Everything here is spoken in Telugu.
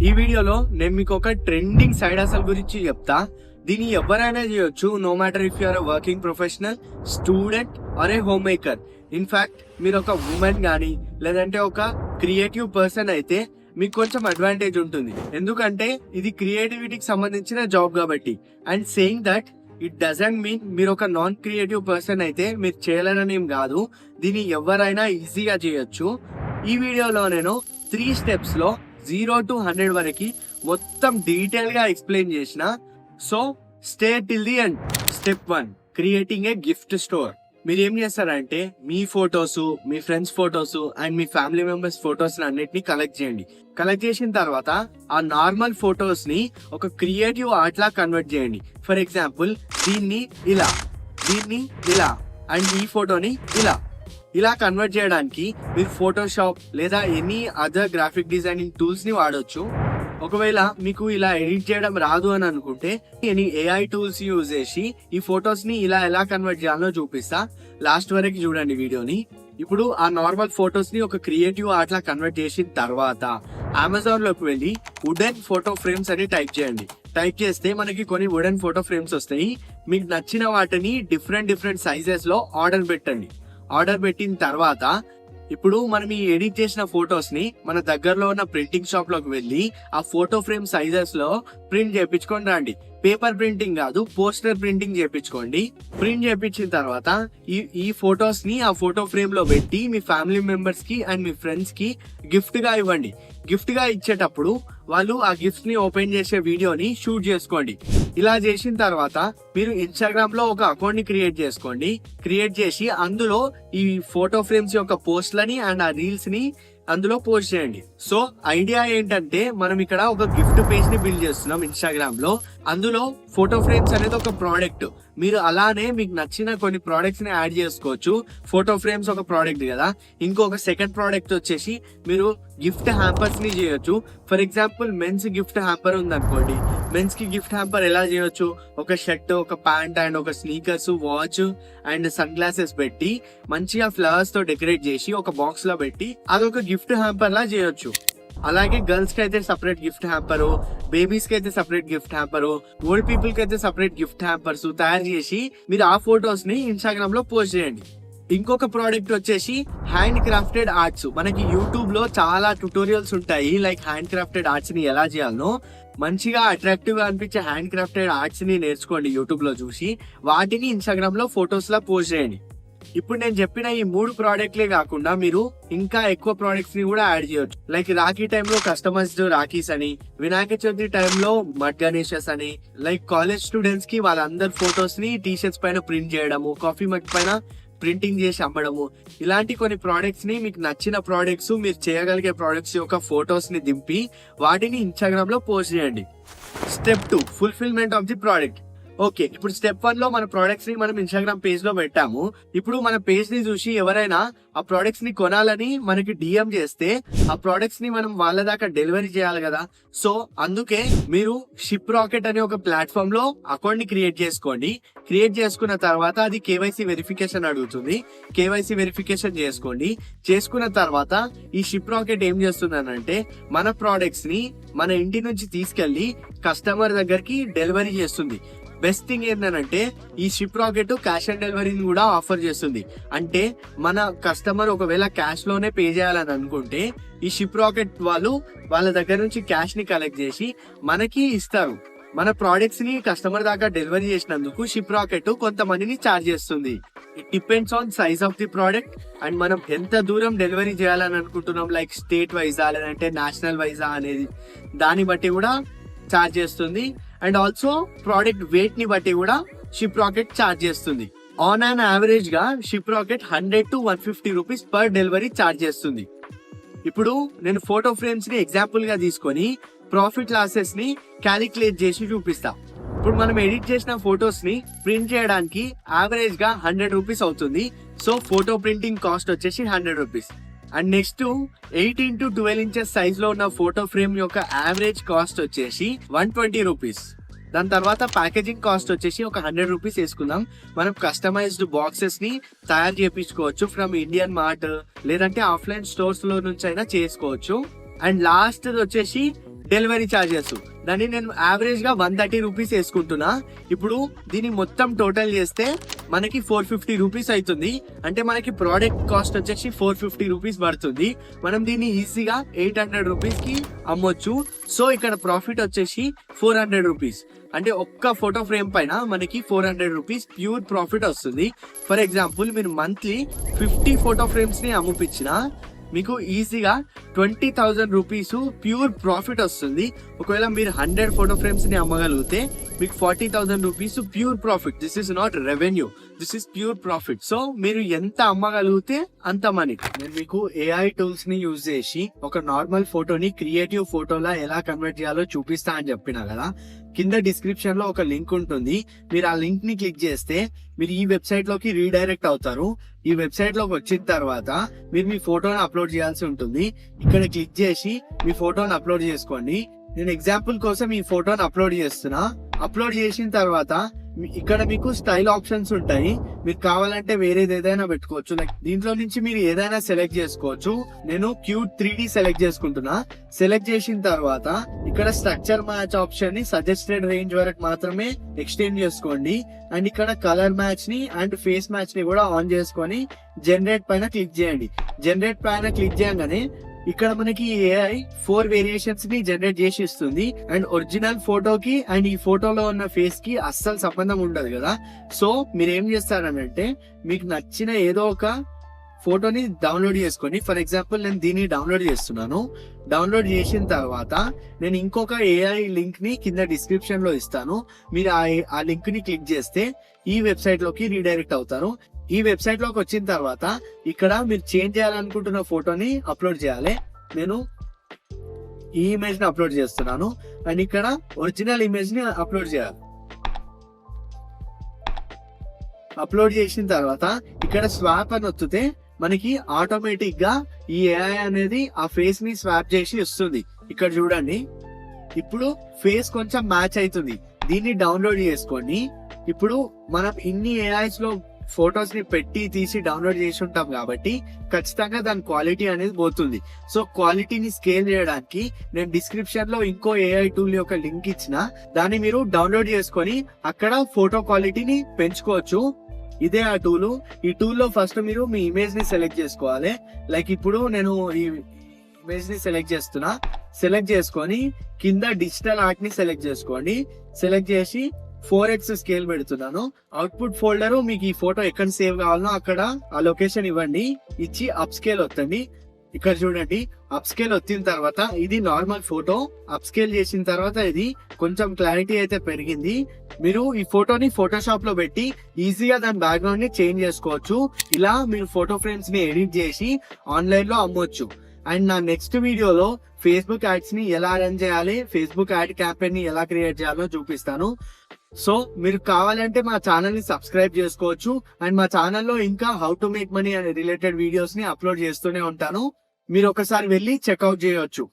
ఈ వీడియోలో నేను మీకు ఒక ట్రెండింగ్ సైడ్ హసల్ గురించి చెప్తా. దీన్ని ఎవరైనా చేయొచ్చు, no matter if you're working professional, student or a homemaker. In fact మీరు ఒక ఉమెన్ గానీ లేదంటే ఒక క్రియేటివ్ పర్సన్ అయితే మీకు కొంచెం అడ్వాంటేజ్ ఉంటుంది, ఎందుకంటే ఇది క్రియేటివిటీకి సంబంధించిన జాబ్ కాబట్టి. And saying that it doesn't mean మీరు ఒక నాన్ క్రియేటివ్ పర్సన్ అయితే మీరు చేయలేరని ఏం కాదు. దీన్ని ఎవరైనా ఈజీగా చేయొచ్చు. ఈ వీడియోలో నేను 3 స్టెప్స్ లో 0 to 100 వరకు మొత్తం డీటెయిల్ గా ఎక్స్ప్లెయిన్ చేసిన. So stay till the end. Step 1, creating a gift store. మీరు ఏం చేస్తారంటే మీ ఫొటోస్, మీ ఫ్రెండ్స్ ఫొటోస్ అండ్ మీ ఫ్యామిలీ మెంబర్స్ ఫొటోస్ అన్నిటిని కలెక్ట్ చేయండి. కలెక్ట్ చేసిన తర్వాత ఆ నార్మల్ ఫొటోస్ ని ఒక క్రియేటివ్ ఆర్ట్ లా కన్వర్ట్ చేయండి. ఫర్ ఎగ్జాంపుల్ దీన్ని ఇలా అండ్ ఈ ఫోటోని ఇలా కన్వర్ట్ చేయడానికి మీరు ఫోటోషాప్ లేదా any other graphic designing tools ని వాడొచ్చు. ఒకవేళ మీకు ఇలా ఎడిట్ చేయడం రాదు అని అనుకుంటే ఎనీ ఏఐ టూల్స్ యూజ్ చేసి ఈ ఫొటోస్ ని ఇలా ఎలా కన్వర్ట్ చేయాలో చూపిస్తా. లాస్ట్ వరకు చూడండి వీడియోని. ఇప్పుడు ఆ నార్మల్ ఫొటోస్ ని ఒక క్రియేటివ్ ఆర్ట్ లా కన్వర్ట్ చేసిన తర్వాత అమెజాన్ లోకి వెళ్ళి వుడెన్ ఫోటో ఫ్రేమ్స్ అని టైప్ చేయండి. టైప్ చేస్తే మనకి కొన్ని వుడెన్ ఫోటో ఫ్రేమ్స్ వస్తాయి. మీకు నచ్చిన వాటిని డిఫరెంట్ సైజెస్ లో ఆర్డర్ పెట్టండి. ఆర్డర్ పెట్టిన తర్వాత ఇప్పుడు మనం ఈ ఎడిట్ చేసిన ఫొటోస్ ని మన దగ్గరలో ఉన్న ప్రింటింగ్ షాప్ లోకి వెళ్ళి ఆ ఫోటో ఫ్రేమ్ సైజెస్ లో ప్రింట్ చేయించుకొని రండి. పేపర్ ప్రింటింగ్ కాదు, పోస్టర్ ప్రింటింగ్ చేయించుకోండి. ప్రింట్ చేయించిన తర్వాత ఈ ఫొటోస్ ని ఆ ఫోటో ఫ్రేమ్ లో పెట్టి మీ ఫ్యామిలీ మెంబర్స్ కి అండ్ మీ ఫ్రెండ్స్ కి గిఫ్ట్ గా ఇవ్వండి. గిఫ్ట్ గా ఇచ్చేటప్పుడు వాళ్ళు ఆ గిఫ్ట్ ని ఓపెన్ చేసే వీడియోని షూట్ చేసుకోండి. ఇలా చేసిన తర్వాత మీరు ఇన్స్టాగ్రామ్ లో ఒక అకౌంట్ ని క్రియేట్ చేసుకోండి. క్రియేట్ చేసి అందులో ఈ ఫోటో ఫ్రేమ్స్ యొక్క పోస్ట్లని అండ్ ఆ రీల్స్ ని అందులో పోస్ట్ చేయండి. సో ఐడియా ఏంటంటే మనం ఇక్కడ ఒక గిఫ్ట్ పేజ్ ని బిల్డ్ చేస్తున్నాం ఇన్స్టాగ్రామ్ లో. అందులో ఫోటో ఫ్రేమ్స్ అనేది ఒక ప్రోడక్ట్. మీరు అలానే మీకు నచ్చిన కొన్ని ప్రోడక్ట్స్ ని యాడ్ చేసుకోవచ్చు. ఫోటో ఫ్రేమ్స్ ఒక ప్రోడక్ట్ కదా, ఇంకొక సెకండ్ ప్రోడక్ట్ వచ్చేసి మీరు గిఫ్ట్ హ్యాంపర్స్ ని చేయొచ్చు. For example men's gift hamper ఉంది అనుకోండి. మెన్స్ కి గిఫ్ట్ హ్యాంపర్ ఎలా చేయొచ్చు? ఒక షర్ట్, ఒక ప్యాంట్ అండ్ ఒక sneakers, watch and sunglasses పెట్టి మంచిగా ఫ్లవర్స్ తో డెకరేట్ చేసి ఒక బాక్స్ లో పెట్టి అదొక గిఫ్ట్ హ్యాంపర్ లా చేయొచ్చు. అలాగే గర్ల్స్ కి అయితే సపరేట్ గిఫ్ట్ హ్యాంపరు, బేబీస్ కి అయితే సపరేట్ గిఫ్ట్ హ్యాంపరు, ఓల్డ్ పీపుల్ కి అయితే సపరేట్ గిఫ్ట్ హ్యాంపర్స్ తయారు చేసి మీరు ఆ ఫొటోస్ ని ఇన్స్టాగ్రామ్ లో పోస్ట్ చేయండి. ఇంకొక ప్రోడక్ట్ వచ్చేసి హ్యాండ్ క్రాఫ్టెడ్ ఆర్ట్స్. మనకి యూట్యూబ్ లో చాలా ట్యుటోరియల్స్ ఉంటాయి, లైక్ హ్యాండ్ క్రాఫ్టెడ్ ఆర్ట్స్ ని ఎలా చేయాలో. మంచిగా అట్రాక్టివ్ గా అనిపించే హ్యాండ్ క్రాఫ్టెడ్ ఆర్ట్స్ ని నేర్చుకోండి యూట్యూబ్ లో చూసి. వాటిని ఇన్స్టాగ్రామ్ లో ఫొటోస్ లా పోస్ట్ చేయండి. ఇప్పుడు నేను చెప్పిన ఈ 3 ప్రోడక్ట్లే కాకుండా మీరు ఇంకా ఎక్కువ ప్రోడక్ట్స్ ని కూడా యాడ్ చేయొచ్చు. లైక్ రాఖీ టైంలో కస్టమైజ్డ్ రాఖీస్ అని, వినాయక చవితి టైంలో మడ్ గణేషస్ అని, లైక్ కాలేజ్ స్టూడెంట్స్ కి వాళ్ళందరి ఫొటోస్ ని టీ-షర్ట్స్ పైన ప్రింట్ చేయడము, కాఫీ మగ్ పైన ప్రింటింగ్ చేసి అమ్మడము. ఇలాంటి కొన్ని ప్రోడక్ట్స్ ని, మీకు నచ్చిన ప్రోడక్ట్స్, మీరు చేయగలిగే ప్రోడక్ట్స్ యొక్క ఫొటోస్ ని దింపి వాటిని ఇన్స్టాగ్రామ్ లో పోస్ట్ చేయండి. Step 2, fulfilment of the product. Okay, ఇప్పుడు స్టెప్ 1 లో మన ప్రొడక్ట్స్ ని మనం ఇన్స్టాగ్రామ్ పేజ్ లో పెట్టాము. ఇప్పుడు మన పేజ్ ని చూసి ఎవరైనా ఆ ప్రొడక్ట్స్ ని కొనాలని మనకి డిఎం చేస్తే ఆ ప్రొడక్ట్స్ ని మనం వాళ్ళ దాకా డెలివరీ చేయాలి కదా. సో అందుకే మీరు షిప్ రాకెట్ అనే ఒక ప్లాట్ఫామ్ లో అకౌంట్ ని క్రియేట్ చేసుకోండి. క్రియేట్ చేసుకున్న తర్వాత అది కేవైసీ వెరిఫికేషన్ అడుగుతుంది. కేవైసీ వెరిఫికేషన్ చేసుకోండి. చేసుకున్న తర్వాత ఈ షిప్ రాకెట్ ఏం చేస్తుందనంటే మన ప్రొడక్ట్స్ ని మన ఇంటి నుంచి తీసుకెళ్లి కస్టమర్ దగ్గరికి డెలివరీ చేస్తుంది. బెస్ట్ థింగ్ ఏంటంటే ఈ షిప్ రాకెట్ క్యాష్ ఆన్ డెలివరీని కూడా ఆఫర్ చేస్తుంది. అంటే మన కస్టమర్ ఒకవేళ క్యాష్ లోనే పే చేయాలని అనుకుంటే ఈ షిప్ రాకెట్ వాళ్ళు వాళ్ళ దగ్గర నుంచి క్యాష్ ని కలెక్ట్ చేసి మనకి ఇస్తారు. మన ప్రోడక్ట్స్ ని కస్టమర్ దాకా డెలివరీ చేసినందుకు షిప్ రాకెట్ కొంత మనీని ఛార్జ్ చేస్తుంది. It depends on size of the product and మనం ఎంత దూరం డెలివరీ చేయాలని అనుకుంటున్నాం, లైక్ స్టేట్ వైజా లేదంటే నేషనల్ వైజా అనేది, దాన్ని బట్టి కూడా ఛార్జ్ చేస్తుంది. అండ్ ఆల్సో ప్రోడక్ట్ వెయిట్ ని బట్టి కూడా షిప్ రాకెట్ ఛార్జ్ చేస్తుంది. ఆన్ అన్ యావరేజ్ గా ship rocket 100 to 150 rupees per delivery charge చేస్తుంది. ఇప్పుడు నేను ఫోటో ఫ్రేమ్స్ ని ఎగ్జాంపుల్ గా తీసుకొని ప్రాఫిట్ లాసెస్ ని క్యాలిక్యులేట్ చేసి చూపిస్తా. ఇప్పుడు మనం ఎడిట్ చేసిన ఫొటోస్ ని ప్రింట్ చేయడానికి యావరేజ్ గా 100 రూపీస్ అవుతుంది. సో ఫోటో ప్రింటింగ్ కాస్ట్ వచ్చేసి 100 rupees. And next 18 to 12 inches size లో ఉన్న ఫోటో ఫ్రేమ్ యొక్క యావరేజ్ కాస్ట్ వచ్చేసి 120 రూపీస్. దాని తర్వాత ప్యాకేజింగ్ కాస్ట్ వచ్చేసి ఒక 100 రూపీస్ వేసుకుందాం. మనం కస్టమైజ్డ్ బాక్సెస్ ని తయారు చేయించుకోవచ్చు ఫ్రమ్ ఇండియన్ మార్ట్ లేదంటే ఆఫ్లైన్ స్టోర్స్ లో నుంచి అయినా చేసుకోవచ్చు. అండ్ లాస్ట్ వచ్చేసి డెలివరీ ఛార్జెస్. దాన్ని నేను యావరేజ్ గా 130 రూపీస్ వేసుకుంటున్నా. ఇప్పుడు దీన్ని మొత్తం టోటల్ చేస్తే మనకి 450 రూపీస్ అవుతుంది. అంటే మనకి ప్రోడక్ట్ కాస్ట్ వచ్చేసి 450 రూపీస్ పడుతుంది. మనం దీన్ని ఈజీగా 800 రూపీస్ కి అమ్మొచ్చు. సో ఇక్కడ ప్రాఫిట్ వచ్చేసి 400 రూపీస్. అంటే ఒక్క ఫోటో ఫ్రేమ్ పైన మనకి 400 రూపీస్ ప్యూర్ ప్రాఫిట్ వస్తుంది. ఫర్ ఎగ్జాంపుల్ మీరు మంత్లీ 50 ఫోటో ఫ్రేమ్స్ ని అమ్ముపించిన మీకు ఈజీగా 20,000 రూపీస్ ప్యూర్ ప్రాఫిట్ వస్తుంది. ఒకవేళ మీరు 100 ఫోటో ఫ్రేమ్స్ ని అమ్మగలిగితే మీకు 40,000 rupees pure profit. This is not revenue, this is pure profit. So మీరు ఎంత అమ్మగలిగితే అంత మనీ. నేను మీకు ఏఐ టూల్స్ ని యూజ్ చేసి ఒక నార్మల్ ఫోటోని క్రియేటివ్ ఫోటోలా ఎలా కన్వర్ట్ చేయాలో చూపిస్తా అని చెప్పినా కదా. కింద డిస్క్రిప్షన్ లో ఒక లింక్ ఉంటుంది. మీరు ఆ లింక్ ని క్లిక్ చేస్తే మీరు ఈ వెబ్సైట్ లోకి రీడైరెక్ట్ అవుతారు. ఈ వెబ్సైట్ లోకి వచ్చిన తర్వాత మీరు మీ ఫోటోని అప్లోడ్ చేయాల్సి ఉంటుంది. ఇక్కడ క్లిక్ చేసి మీ ఫోటోని అప్లోడ్ చేసుకోండి. నేను ఎగ్జాంపుల్ కోసం ఈ ఫోటోని అప్లోడ్ చేస్తున్నా. అప్లోడ్ చేసిన తర్వాత ఇక్కడ మీకు స్టైల్ ఆప్షన్స్ ఉంటాయి. మీరు కావాలంటే వేరేది ఏదైనా పెట్టుకోవచ్చు. లైక్ దీంట్లో నుంచి మీరు ఏదైనా సెలెక్ట్ చేసుకోవచ్చు. నేను క్యూట్ 3D సెలెక్ట్ చేసుకుంటున్నా. సెలెక్ట్ చేసిన తర్వాత ఇక్కడ స్ట్రక్చర్ మ్యాచ్ ఆప్షన్ ని సజెస్టెడ్ రేంజ్ వరకు మాత్రమే ఎక్స్టెండ్ చేసుకోండి. అండ్ ఇక్కడ కలర్ మ్యాచ్ ని అండ్ ఫేస్ మ్యాచ్ ని కూడా ఆన్ చేసుకొని జనరేట్ పైన క్లిక్ చేయండి. జనరేట్ పైన క్లిక్ చేయగానే ఇక్కడ మనకి ఏఐ 4 వేరియేషన్స్ ని జనరేట్ చేసి ఇస్తుంది. అండ్ ఒరిజినల్ ఫోటోకి అండ్ ఈ ఫోటోలో ఉన్న ఫేస్ కి అస్సలు సంబంధం ఉండదు కదా. సో మీరు ఏం చేస్తారనంటే మీకు నచ్చిన ఏదో ఒక ఫోటోని డౌన్లోడ్ చేసుకొని, ఫర్ ఎగ్జాంపుల్ నేను దీన్ని డౌన్లోడ్ చేస్తున్నాను. డౌన్లోడ్ చేసిన తర్వాత నేను ఇంకొక ఏఐ లింక్ ని కింద డిస్క్రిప్షన్ లో ఇస్తాను. మీరు ఆ లింక్ ని క్లిక్ చేస్తే ఈ వెబ్సైట్ లోకి రీడైరెక్ట్ అవుతారు. ఈ వెబ్సైట్ లోకి వచ్చిన తర్వాత ఇక్కడ మీరు చేంజ్ చేయాలనుకుంటున్న ఫోటోని అప్లోడ్ చేయాలి. నేను ఈ ఇమేజ్ ని అప్లోడ్ చేస్తున్నాను. అండ్ ఇక్కడ ఒరిజినల్ ఇమేజ్ ని అప్లోడ్ చేయాలి. అప్లోడ్ చేసిన తర్వాత ఇక్కడ స్వాప్ అని వస్తే మనకి ఆటోమేటిక్ గా ఈ ఏఐ అనేది ఆ ఫేస్ ని స్వాప్ చేసి వస్తుంది. ఇక్కడ చూడండి, ఇప్పుడు ఫేస్ కొంచెం మ్యాచ్ అవుతుంది. దీన్ని డౌన్లోడ్ చేసుకోండి. ఇప్పుడు మనం ఇన్ని ఏఐస్ లో ఫొటోస్ ని పెట్టి తీసి డౌన్లోడ్ చేసి ఉంటాం కాబట్టి ఖచ్చితంగా దాని క్వాలిటీ అనేది పోతుంది. సో క్వాలిటీని స్కేల్ చేయడానికి నేను డిస్క్రిప్షన్ లో ఇంకో ఏఐ టూల్ యొక్క లింక్ ఇచ్చిన, దాన్ని మీరు డౌన్లోడ్ చేసుకొని అక్కడ ఫోటో క్వాలిటీని పెంచుకోవచ్చు. ఇదే ఆ టూల్. ఈ టూల్ లో ఫస్ట్ మీరు మీ ఇమేజ్ ని సెలెక్ట్ చేసుకోవాలి. లైక్ ఇప్పుడు నేను ఈ ఇమేజ్ ని సెలెక్ట్ చేస్తున్నా. సెలెక్ట్ చేసుకొని కింద డిజిటల్ ఆర్ట్ ని సెలెక్ట్ చేసుకోండి. సెలెక్ట్ చేసి 4x స్కేల్ పెడుతున్నాను. అవుట్పుట్ ఫోల్డర్ మీకు ఈ ఫోటో ఎక్కడ సేవ్ కావాలనో అక్కడ ఆ లొకేషన్ ఇవ్వండి. ఇచ్చి అప్ స్కేల్ వస్తుంది. ఇక్కడ చూడండి, అప్ స్కేల్ వచ్చిన తర్వాత ఇది నార్మల్ ఫోటో. అప్ స్కేల్ చేసిన తర్వాత ఇది కొంచెం క్లారిటీ అయితే పెరిగింది. మీరు ఈ ఫోటోని ఫోటోషాప్ లో పెట్టి ఈజీగా దాని బ్యాక్గ్రౌండ్ ని చేంజ్ చేసుకోవచ్చు. ఇలా మీరు ఫోటో ఫ్రేమ్స్ ని ఎడిట్ చేసి ఆన్లైన్ లో అమ్మొచ్చు. అండ్ నా నెక్స్ట్ వీడియోలో ఫేస్బుక్ యాడ్స్ ని ఎలా రన్ చేయాలి, ఫేస్బుక్ యాడ్ క్యాంపెయిన్ ని ఎలా క్రియేట్ చేయాలో చూపిస్తాను. సో మీరు కావాలంటే మా ఛానల్ ని సబ్స్క్రైబ్ చేసుకోవచ్చు. అండ్ మా ఛానల్లో ఇంకా హౌ టు మేక్ మనీ అనే రిలేటెడ్ వీడియోస్ ని అప్లోడ్ చేస్తూనే ఉంటాను. మీరు ఒకసారి వెళ్ళి చెక్అవుట్ చేయొచ్చు.